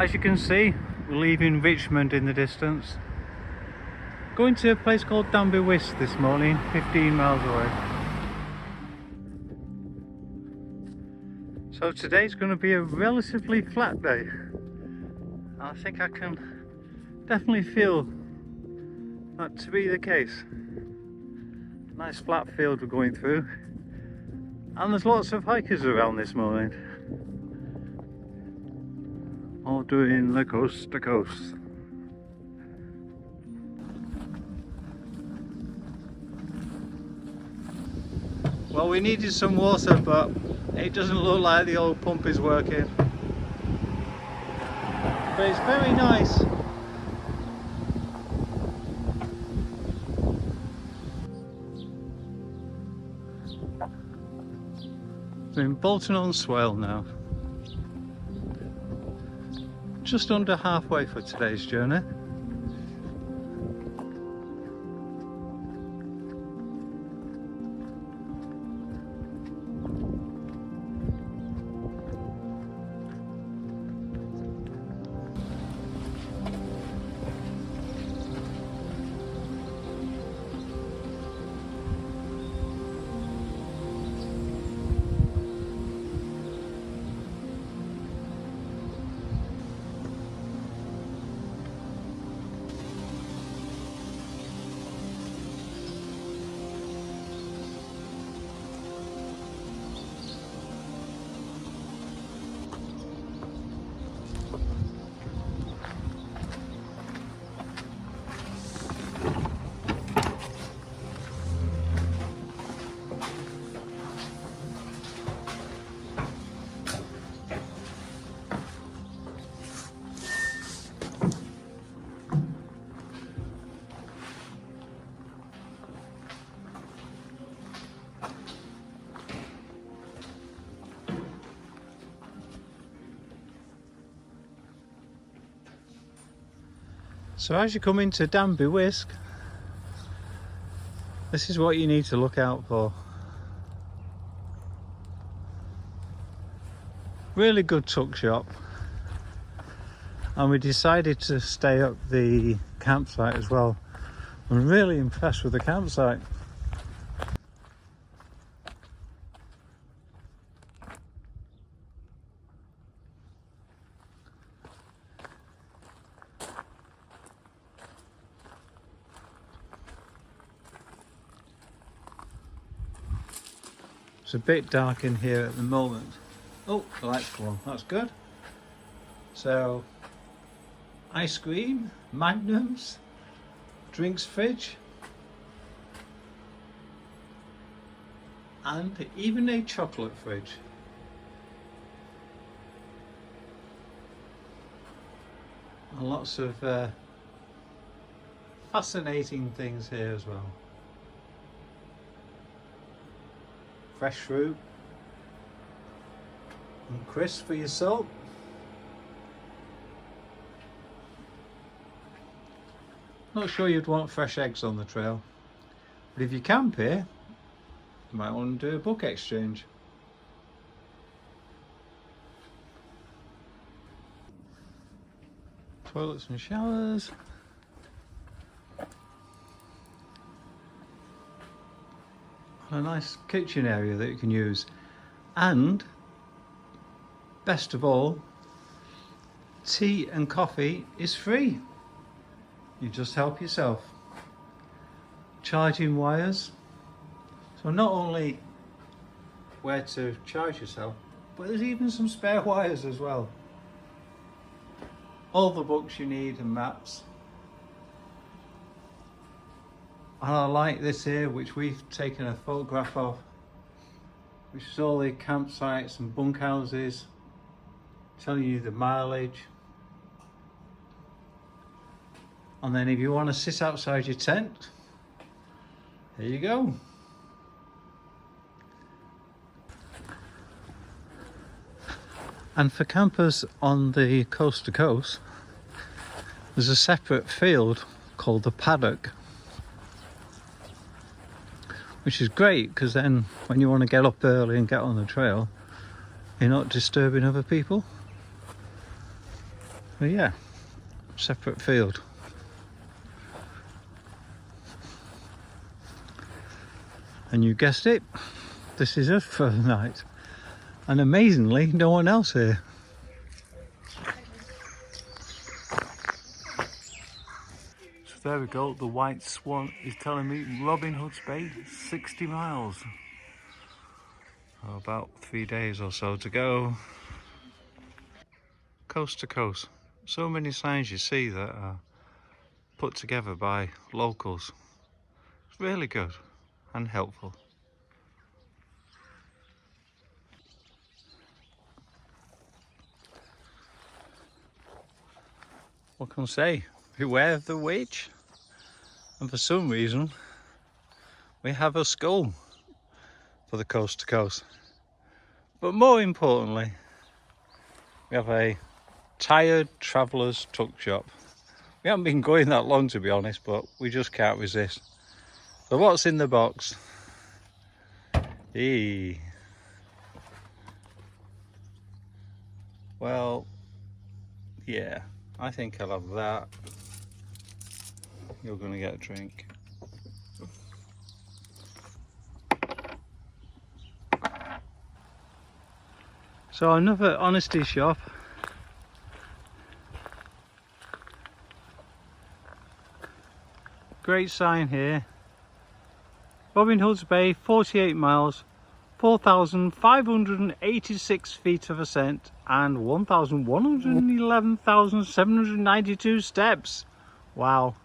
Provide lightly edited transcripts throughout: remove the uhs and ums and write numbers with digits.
As you can see, we're leaving Richmond in the distance. Going to a place called Danby Wisk this morning, 15 miles away. So today's going to be a relatively flat day. I think I can definitely feel that to be the case. Nice flat field we're going through. And there's lots of hikers around this morning. All doing the coast to coast. Well, we needed some water, but it doesn't look like the old pump is working. But it's very nice. We're in Bolton-on-Swale now. Just under halfway for today's journey. So as you come into Danby Wisk, this is what you need to look out for. Really good tuck shop. And we decided to stay up the campsite as well. I'm really impressed with the campsite. It's a bit dark in here at the moment. Oh, the lights come on, that's good. So, ice cream, magnums, drinks fridge, and even a chocolate fridge. And lots of fascinating things here as well. Fresh fruit and crisp for your salt. Not sure you'd want fresh eggs on the trail, but if you camp here, you might want to do a book exchange. Toilets and showers. A nice kitchen area that you can use, and best of all, tea and coffee is free. You just help yourself. Charging wires, so not only where to charge yourself, but there's even some spare wires as well. All the books you need and maps. And I like this here, which we've taken a photograph of, which is all the campsites and bunkhouses, telling you the mileage. And then if you want to sit outside your tent, there you go. And for campers on the coast to coast, there's a separate field called the paddock, which is great because then when you want to get up early and get on the trail, you're not disturbing other people. So yeah, separate field. And you guessed it, this is us for the night. And amazingly, no one else here. So there we go, the White Swan is telling me Robin Hood's Bay, 60 miles. Oh, about 3 days or so to go. Coast to coast. So many signs you see that are put together by locals. It's really good and helpful. What can I say? Beware of the witch. And for some reason, we have a skull for the coast to coast. But more importantly, we have a tired traveller's tuck shop. We haven't been going that long, to be honest, but we just can't resist. So what's in the box? Well, yeah, I think I'll have that. You're gonna get a drink. So another honesty shop. Great sign here. Robin Hood's Bay, 48 miles, 4,586 feet of ascent and 1,111,792 steps. Wow.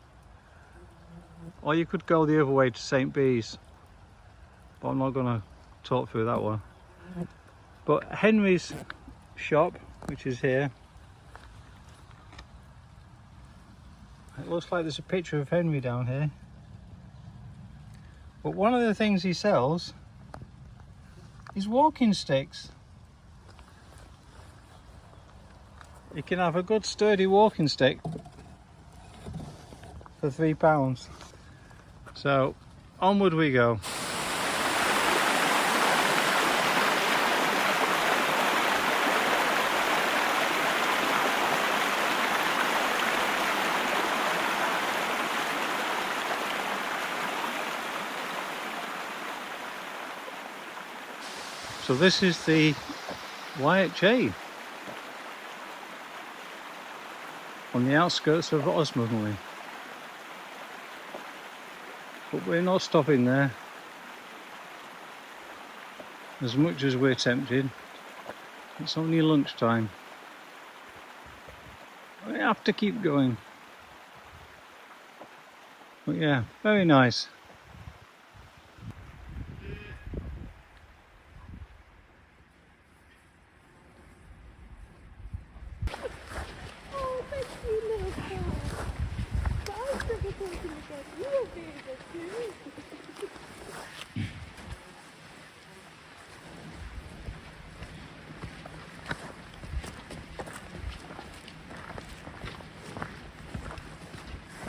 Or you could go the other way to St. Bees, but I'm not going to talk through that one. But Henry's shop, which is here, it looks like there's a picture of Henry down here. But one of the things he sells is walking sticks. You can have a good sturdy walking stick for £3. So onward we go. So this is the YHA on the outskirts of Osmond. But we're not stopping there, as much as we're tempted. It's only lunchtime. We have to keep going. But yeah, very nice.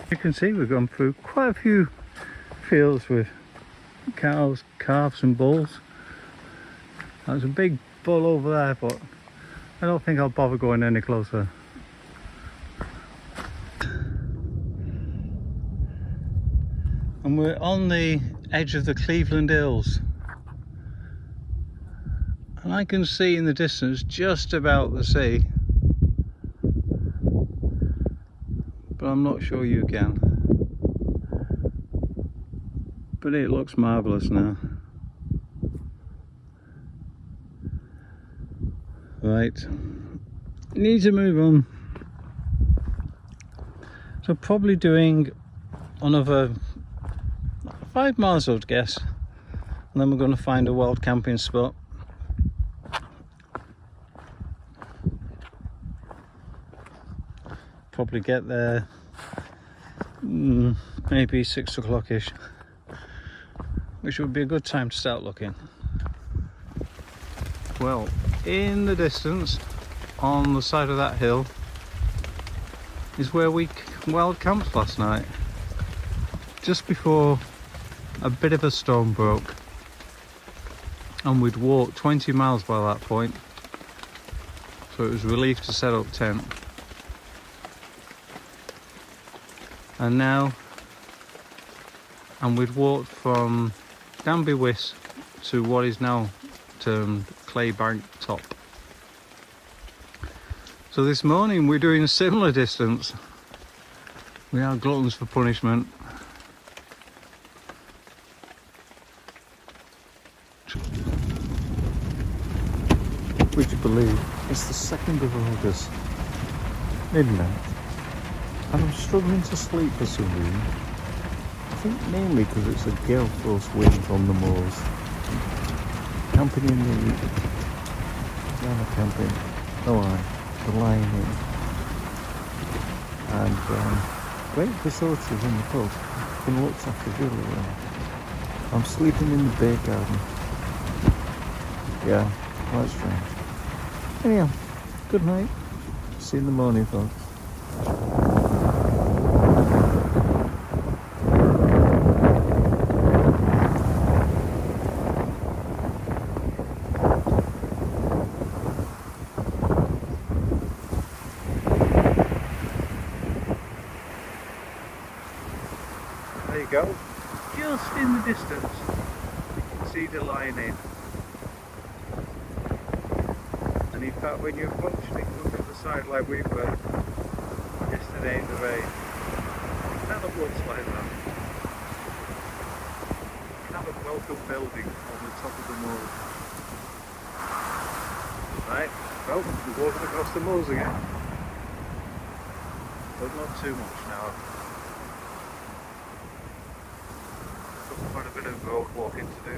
You can see we've gone through quite a few fields with cows, calves and bulls. There's a big bull over there, but I don't think I'll bother going any closer. And we're on the edge of the Cleveland Hills. And I can see in the distance just about the sea. But I'm not sure you can. But it looks marvellous now. Right, need to move on. So probably doing another 5 miles, I would guess, and then we're going to find a wild camping spot. Probably get there maybe 6 o'clock-ish, which would be a good time to start looking. Well, in the distance, on the side of that hill, is where we wild camped last night, just before a bit of a storm broke, and we'd walked 20 miles by that point, so it was a relief to set up tent. and now, and we'd walked from Danby Wiss to what is now termed Claybank Top. So this morning we're doing a similar distance. We are gluttons for punishment. Would you believe it's the 2nd of August, midnight, and I'm struggling to sleep for some reason. I think mainly because it's a gale force wind on the moors. Camping in the camping, the lying in, and great facilities in the pub. Been looked after really well. I'm sleeping in the beer garden. Yeah, quite strange. Anyhow, good night. See you in the morning, folks. There you go. Just in the distance, you can see the line in. And in fact, when you approach it, look at the side like we were yesterday in the rain. It kind of looks like that. Kind of welcome building on the top of the moors. Right, well, we're walking across the moors again. But not too much now. Got quite a bit of road walking to do.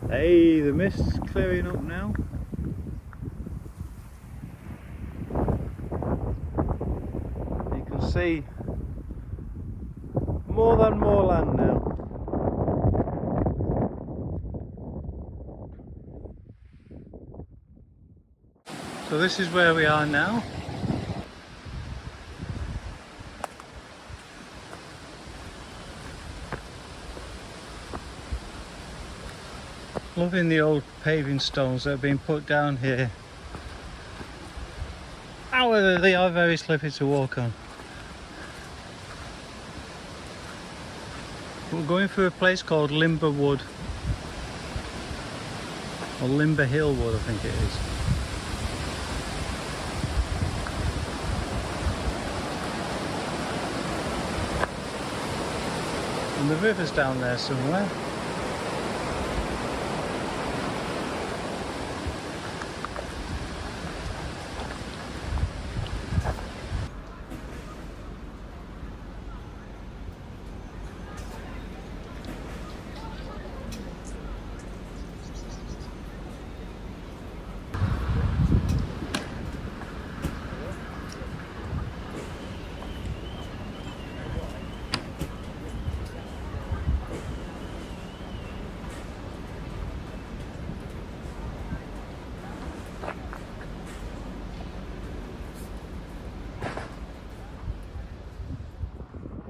Hey, the mist's clearing up now. You can see more than moorland now. So this is where we are now. Loving the old paving stones that have been put down here. However, they are very slippery to walk on. We're going through a place called Limber Wood, or Limber Hill Wood, I think it is. And the river's down there somewhere.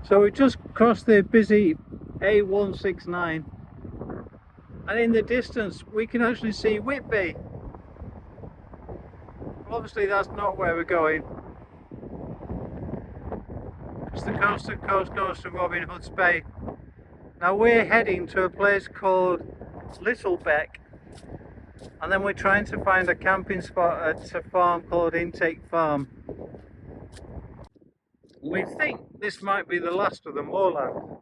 So we just crossed the busy A169, and in the distance we can actually see Whitby. Obviously that's not where we're going, because the coast to coast goes to Robin Hood's Bay. Now we're heading to a place called Littlebeck, and then we're trying to find a camping spot at a farm called Intake Farm. We think this might be the last of the moorland,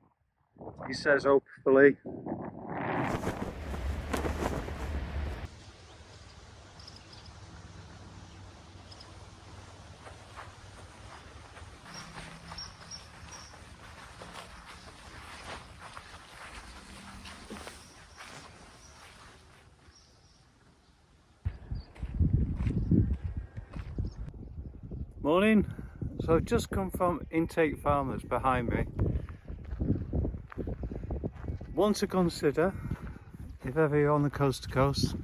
he says hopefully. Morning. So I've just come from Intake Farm that's behind me. One to consider if ever you're on the coast to coast.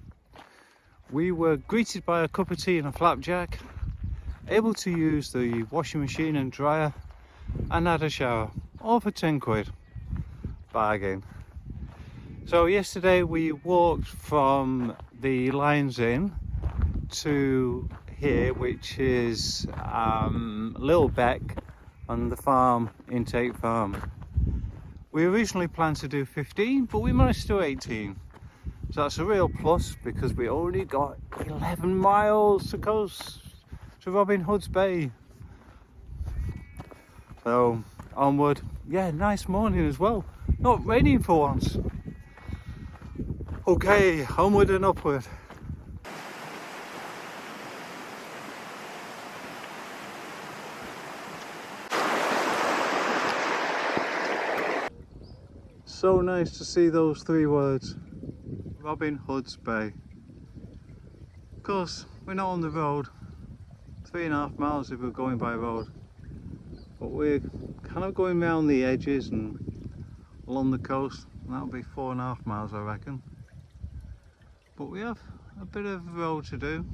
We were greeted by a cup of tea and a flapjack, able to use the washing machine and dryer, and had a shower, all for 10 quid. Bargain. So yesterday we walked from the Lions Inn to here, which is Little Beck on the farm, Intake Farm. We originally planned to do 15, but we managed to do 18. So that's a real plus because we already got 11 miles to coast to Robin Hood's Bay. So onward. Yeah, nice morning as well. Not raining for once. Okay, onward and upward. So nice to see those three words, Robin Hood's Bay. Of course, we're not on the road, 3.5 miles if we're going by road, but we're kind of going around the edges and along the coast, and that'll be 4.5 miles I reckon. But we have a bit of road to do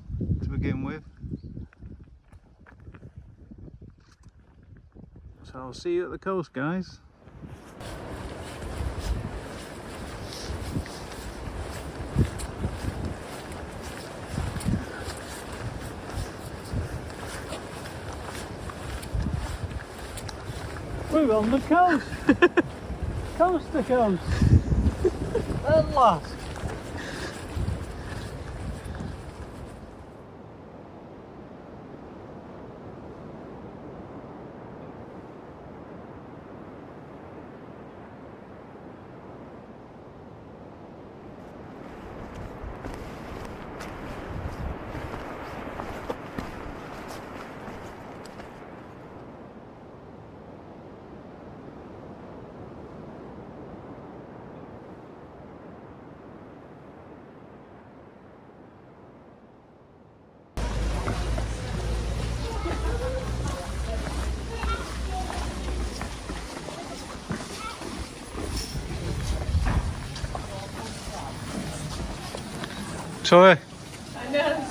to begin with. So I'll see you at the coast, guys. We're on the coast! Coast to coast! At last! Sorry. I know.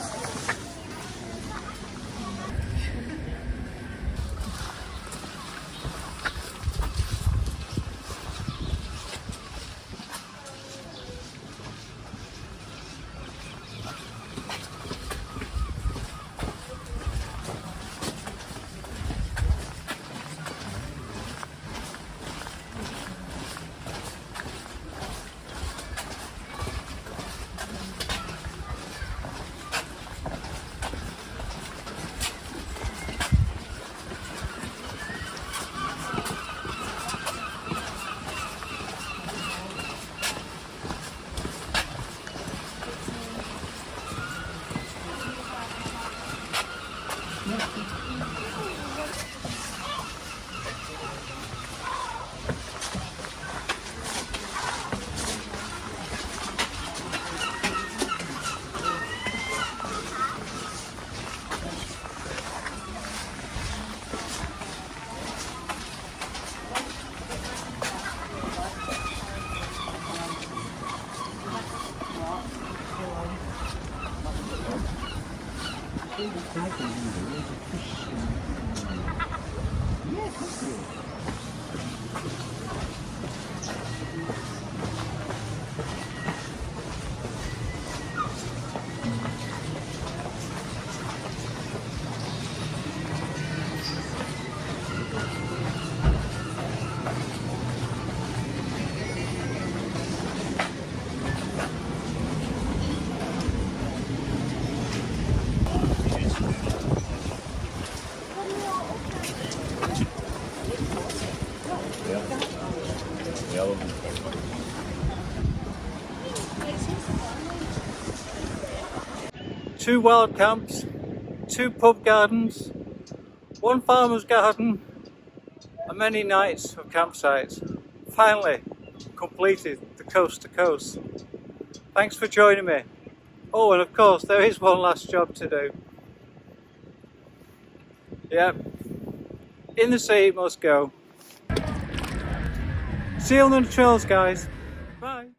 Two wild camps, two pub gardens, one farmer's garden, and many nights of campsites. Finally completed the coast to coast. Thanks for joining me. Oh, and of course there is one last job to do. Yep, in the sea it must go. See you on the trails, guys. Bye.